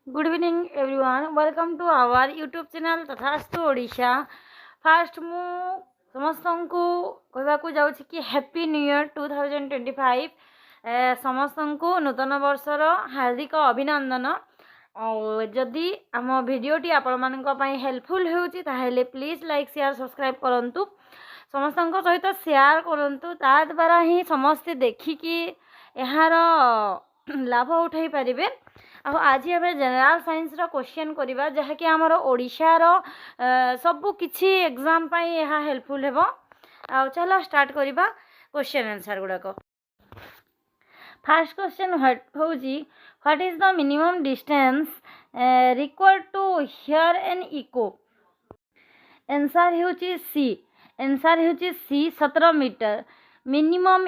Good evening everyone, welcome to our YouTube channel Tathastu Odisha. Fast मु समस्त को कहवाक जाऊँ कि हैप्पी न्यू ईयर 2025। समस्त को नूतन वर्षर हार्दिक अभिनंदन। जदि आम भिडियोटी आपण हेल्पफुल होउची ताहेले प्लीज लाइक शेयर सब्सक्राइब करंतु, समस्त सहित शेयर करंतु। ता द्वारा ही समस्ते देखिकी यार लाभ उठाई पारिबे। आज आम जनरल साइंस क्वेश्चन करवा जहाँकि आमर ओडिशार सबु किछि एग्जाम पाई यह हेल्पफुल हेबो। चलो स्टार्ट करवा क्वेश्चन आंसर गुड़ाक। First question what is the minimum distance required to hear an echo. Answer होची सी। आंसर होची C 17 metre. Minimum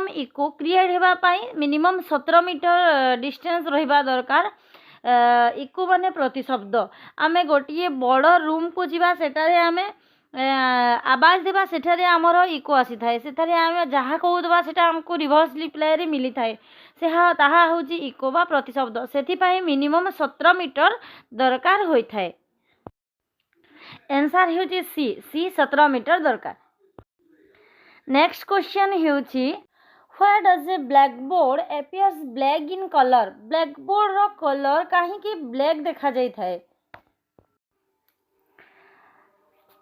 echo create होगापाई मिनिमम 17 मीटर डिस्टेंस रहिबा दरकार। इको माने प्रतिशब्द। आमे गोटे बड़ रूम को जीवा सेटारे आमे आवाज देवा सेठारे आमर इको आसी थाए। सेठारे आमे जहाँ कहूदबा सेटा हमको रिवर्स रिप्लाई रे मिली थाए। से ताहा होची इको बा प्रतिशब्द। सेथिपाई मिनिमम 17 मीटर दरकार होई थाए। आंसर होची सी 17 मीटर दरकार। नेक्स्ट क्वेश्चन होची why does a blackboard appears black in color। Blackboard रो कलर कहीं ब्लैक देखा जाई थाए।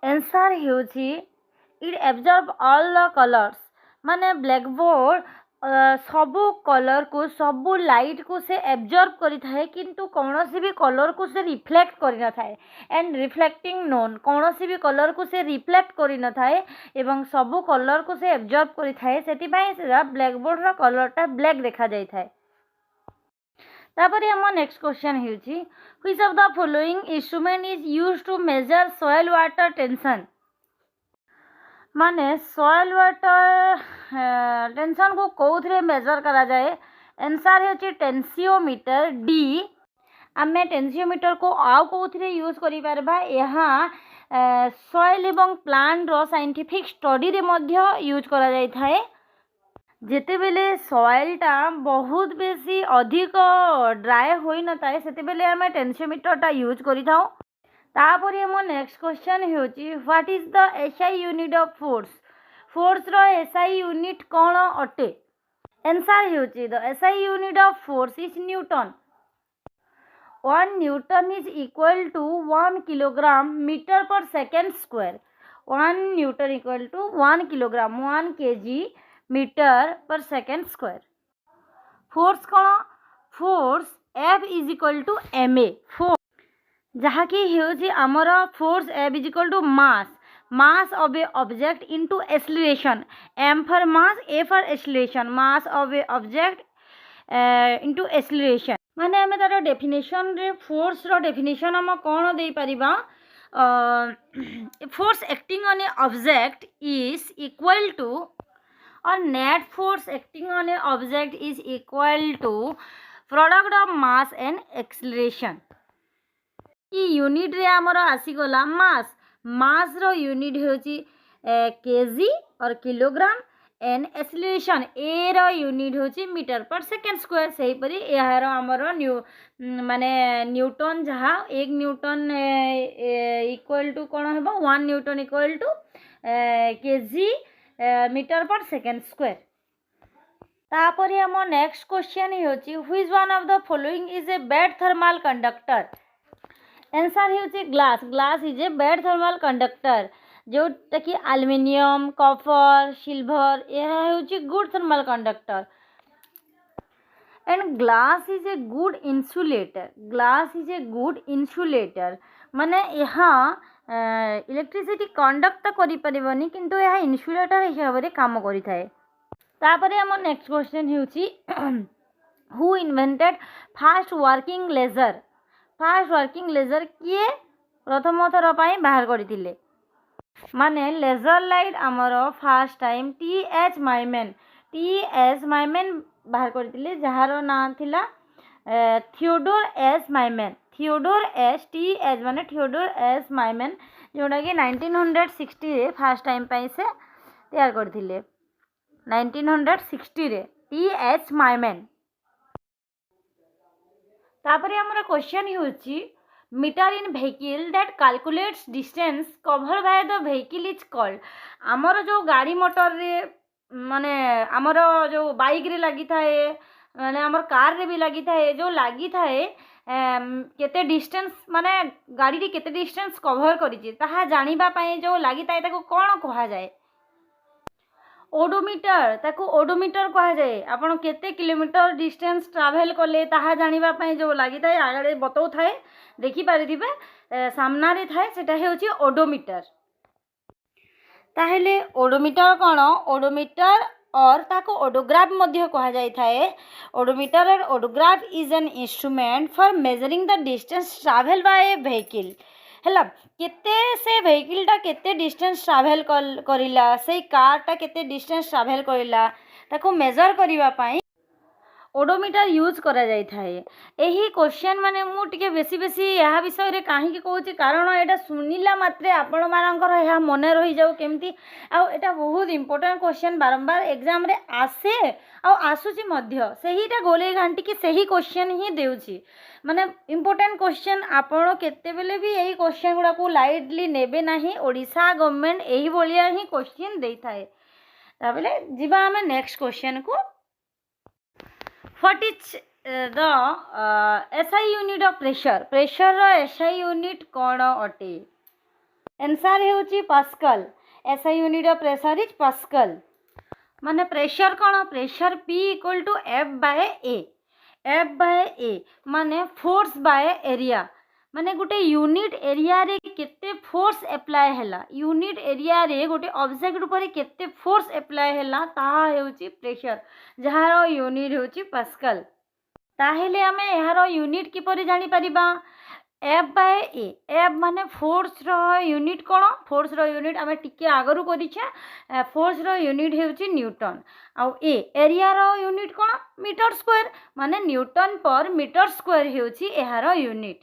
आंसर होची it absorb all the colours. माने ब्लैकबोर्ड सबू कलर को सबू लाइट को से एब्जॉर्ब करी थाए, किंतु कौनसी भी कलर को से रिफ्लेक्ट करी न थाए। एंड रिफ्लेक्टिंग नोन कौनसी भी कलर को से रिफ्लेक्ट करी न थाए एवं सबू कलर को से एब्जॉर्ब करी थाए। सेतिपाई से ब्लैकबोर्ड रो कलरटा ब्लैक देखा जाई थाए। तापर हम नेक्स्ट क्वेश्चन होची which of the following instrument is used to measure soil water tension. माने सॉइल वाटर टेंशन को कौथरे मेजर करा जाए। आंसर होची टेंसियोमीटर डी। आमे टेंसियोमीटर को आउ कौथरे यूज करि परबा। यहाँ सॉइल एवं प्लांट रो साइंटिफिक स्टडी रे मध्य यूज करा जाय थाए। जेते बेले सॉइलटा बहुत बेसी अधिक ड्राई होई न थाए सेते बेले आमे टेंसियोमीटरटा यूज करि थाउ। तापर हम नेक्स्ट क्वेश्चन होची what is the SI unit of force. Force रो एसआई यूनिट कौन अटे। आंसर होची the SI unit of force is newton. 1 newton is equal to 1 kilogram metre per second square. 1 newton equal to 1 kilogram 1 kg metre per second square. Force कौन। Force F is equal to ma। जहाँकि होची आमर force F is equal to mass of A object into acceleration. M for mass, A for acceleration. Mass of A object into acceleration. माने आमे तार definition रे force रो definition हम कोन देई परिबा। Force acting on a object is equal to और net force acting on a object is equal to product of mass and acceleration. Unit रे आमर आसीगला मास रो यूनिट होची केजी और किलोग्राम एंड एक्सीलरेशन ए रो यूनिट होची metre per second square. सही परी यार आमर माने न्यूटन जहाँ 1 न्यूटन इक्वल टू कौन हेबो 1 newton equal to KG metre per second square. तापर हम नेक्स्ट क्वेश्चन होची which one of the following is a bad thermal conductor. Answer होची glass. Glass is a bad thermal conductor जोटा कि aluminium, copper, silver यह होची good thermal conductor. And glass is a good insulator. Glass is a good insulator माने यहाँ electricity conduct तो करि परिबनी किंतु यह इंसुलेटर हिसाब रे काम करि थाए। तापरे हम नेक्स्ट क्वेश्चन होची who invented fast working laser. Fast working laser किए प्रथम थर पाई बाहर करथिले। माने लेजर लाइट आमर फास्ट टाइम टी.एच. माइमैन बाहर करथिले जहार नाम थिला Theodore S Maiman. Theodore S T H. माने थियोडोर एस माइमैन जोटा कि 1960 रे फास्ट टाइम पाई से तैयार करथिले। 1960 रे टी.एच. माइमैन। तापर हमर क्वेश्चन होची meter in vehicle that calculates distance cover by the vehicle is called. आमर जो गाड़ी मोटर रे माने आमर जो बाइक रे लगी थाए माने आमर कार रे भी लगी थाए जो लगी थाए केते डिस्टेंस माने गाड़ी रे केते डिस्टेंस कवर करिछि ताहा जानिबा पई जो लगी थाए ताको कोन कहा जाए ओडोमीटर ताको ओडोमीटर कहा जाए। आपण केते किलोमीटर डिस्टेंस ट्रैवल कले ताहा जानिबा पई जो लागि थाए आगे बतौ थाए देखि पारिथिबे सामना रे थाए सेटा हेउची ओडोमीटर। ताहेले ओडोमीटर कोन ओडोमीटर और ताको ओडोग्राफ मध्य कहा जाय थाए। ओडोमीटर और odograph is an instrument for measuring the distance travel by a vehicle हैला केते से व्हीकल टा केते डिस्टेंस ट्रैवल करिला से कार टा केते डिस्टेंस ट्रैवल करिला ताको मेजर करिवा पई ओडोमीटर यूज करा जाय थाए। एही क्वेश्चन माने मु टिके बेसी बेसी या विषय रे काहे कि कहूची कारण एटा सुनिला मात्रे आपण मानकर या मने रही जाऊ केमती आ एटा बहुत इंपोर्टेंट क्वेश्चन बारंबार एग्जाम रे आसे आ आसुची मध्य सेहीटा गोले घांटी कि सेही क्वेश्चन ही देउची माने इंपोर्टेंट क्वेश्चन आपण केते बेले भी एही क्वेश्चन गुडा को लाइटली नेबे नाही। ओडिशा गवर्नमेंट एही बोलिया ही क्वेश्चन देई थाए। ताबले जिबा हमें नेक्स्ट क्वेश्चन को What is the SI unit of pressure? Pressure रो SI unit कौन अटे? आंसर हेउची pascal. SI unit of pressure is pascal. माने प्रेशर कौन pressure P equal to F by A। F by A माने force by area माने गोटे unit area रे केते फोर्स अप्लाई हैला यूनिट एरिया रे गोटे ऑब्जेक्ट ऊपर केते फोर्स अप्लाई हैला ताहा हेउची प्रेशर जहार यूनिट हेउची पास्कल। ताहेले हमें यार यूनिट किपरि जानि परिबा F बाय A। F माने फोर्स रो यूनिट कोन फोर्स रो यूनिट हमें टिके आगरु करिछे फोर्स रो यूनिट हेउची न्यूटन आ A एरिया रो यूनिट कोन मीटर स्क्वायर माने न्यूटन पर मीटर स्क्वायर हेउची यार यूनिट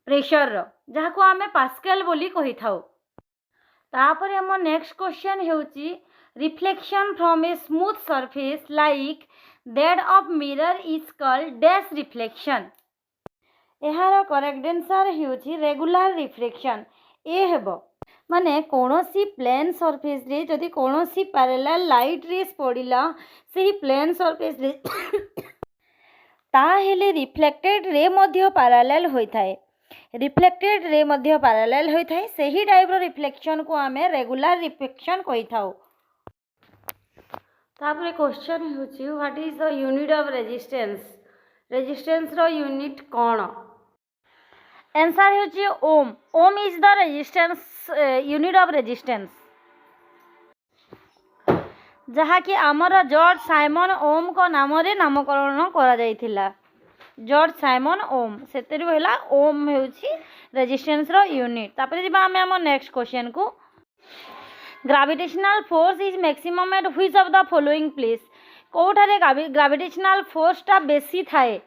प्रेशर जहाँ को आमे पास्कल बोली कही थाउ। तापर हम नेक्स्ट क्वेश्चन हेउची reflection from a smooth surface like that of mirror is called dash reflection. एहार करेक्ट आंसर हेउची रेगुलर रिफ्लेक्शन। ए हेबो माने कोनोसी प्लेन सरफेस रे जदि कोनोसी पैरेलल लाइट रेस पड़िला सेही प्लेन सरफेस रे ताहेले रिफ्लेक्टेड रे मध्य पैरेलल होई थाए रिफ्लेक्टेड रे मध्य पैरेलल होई थाए सेही टाइप रो रिफ्लेक्शन को आमे रेगुलर रिफ्लेक्शन कहि थाउ। तापर क्वेश्चन होची what is the unit of resistance resistance रो यूनिट कोन आंसर होची ohm. Ohm is the resistance unit of resistance जहा कि आमर जॉर्ज साइमन ओम को नाम रे नामकरण करा जायथिला जॉर्ज साइमन ओम सेतेरु हैला ओम हेउची रेजिस्टेंस रो यूनिट। तापर जिबा हमें हम नेक्स्ट क्वेश्चन को gravitational force is maximum at which of the following place Kothare gravitational force टा बेसी थाए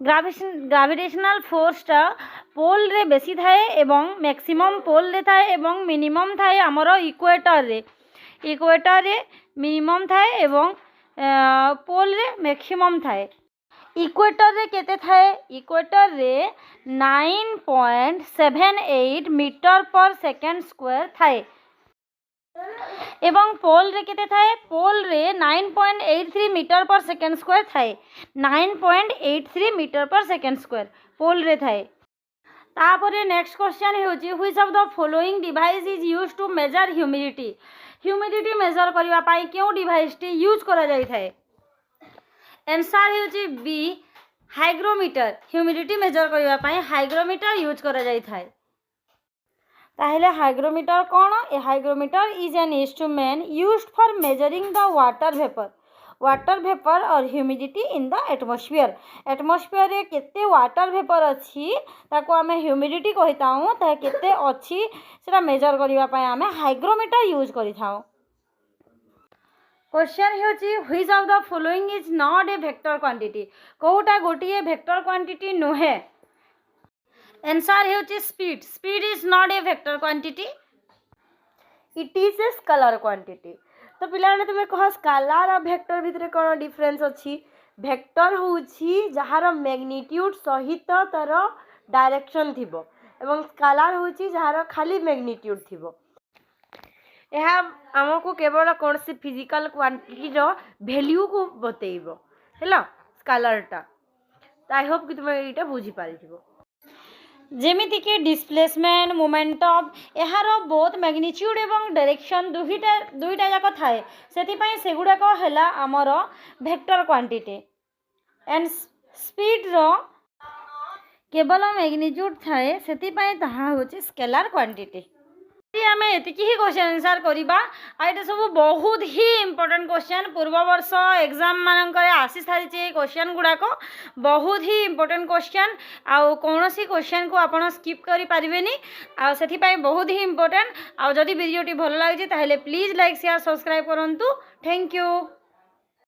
ग्रेविटेशनल फोर्स टा पोल रे बेसी थाए एवं मैक्सिमम पोल रे थाए एवं मिनिमम थाए हमरो इक्वेटर रे मिनिमम थाए एवं पोल रे मैक्सिमम थाए। इक्वेटर रे केते थाए इक्वेटर रे 9.78 मीटर पर सेकेंड स्क्वायर थाए एवं पोल रे केते थाए पोल रे 9.83 मीटर पर सेकेंड स्क्वायर थाए 9.83 मीटर पर सेकेंड स्क्वायर पोल रे थाए। तापरे नेक्स्ट क्वेश्चन होची which of the following device is used to measure humidity measure करबा पई केउ डिवाइस टी यूज करा जाय थाए आंसर होची बी हाइग्रोमीटर। ह्यूमिडिटी मेजर करबा पई हाइग्रोमीटर यूज करा जाय थाए। ताहेले हाइग्रोमीटर कोन ए hygrometer is an instrument used for measuring the water vapour और ह्यूमिडिटी इन द एटमॉस्फेयर रे केते वाटर वेपर अछि ताको हमें ह्यूमिडिटी कहिताऊ ता केते अछि सेटा मेजर करबा पई हमें हाइग्रोमीटर यूज करिथाऊ। क्वेश्चन होची which of the following is not a vector quantity कोटा गोटिए वेक्टर क्वांटिटी नुहे आंसर होची speed is not a vector quantity it is a scalar quantity. तो पिलाने तुम्हें कह स्केलर और वेक्टर भितर कौन डिफरेंस अच्छी वेक्टर होउछि जहार मैग्नीट्यूड सहित तार डायरेक्शन थिबो एवं स्केलार होउछि जहार खाली मैग्नीट्यूड थिबो। यह आमको केवल कौन सी फिजिकल क्वांटिटी वैल्यू को बतेइबो हैला स्केलारटा। आई होप कि तुम एटा बुझी पारिथिबो। जेमितिक डिस्प्लेसमेंट मोमेंटम यार बहुत मैग्नीट्यूड एवं डायरेक्शन दुईटा जाक थाए से सेगुड़ाक है आमर वेक्टर क्वांटिटी एंड स्पीड रो केवल मैग्नीट्यूड थाए से स्केलार क्वांटिटी। आम एति ही क्वेश्चन आंसर करवा ये सब बहुत ही इम्पोर्टेंट क्वेश्चन पूर्व वर्ष एग्जाम मानक आसी सारी क्वेश्चन गुड़ाक बहुत ही इम्पोर्टेंट क्वेश्चन आउ कौन सी क्वेश्चन को आप स्किप करि पारिबेनी से बहुत ही इम्पोर्टेंट। आउ जदि वीडियोटी भल लगी प्लीज लाइक शेयर सब्सक्राइब करंतु। Thank you.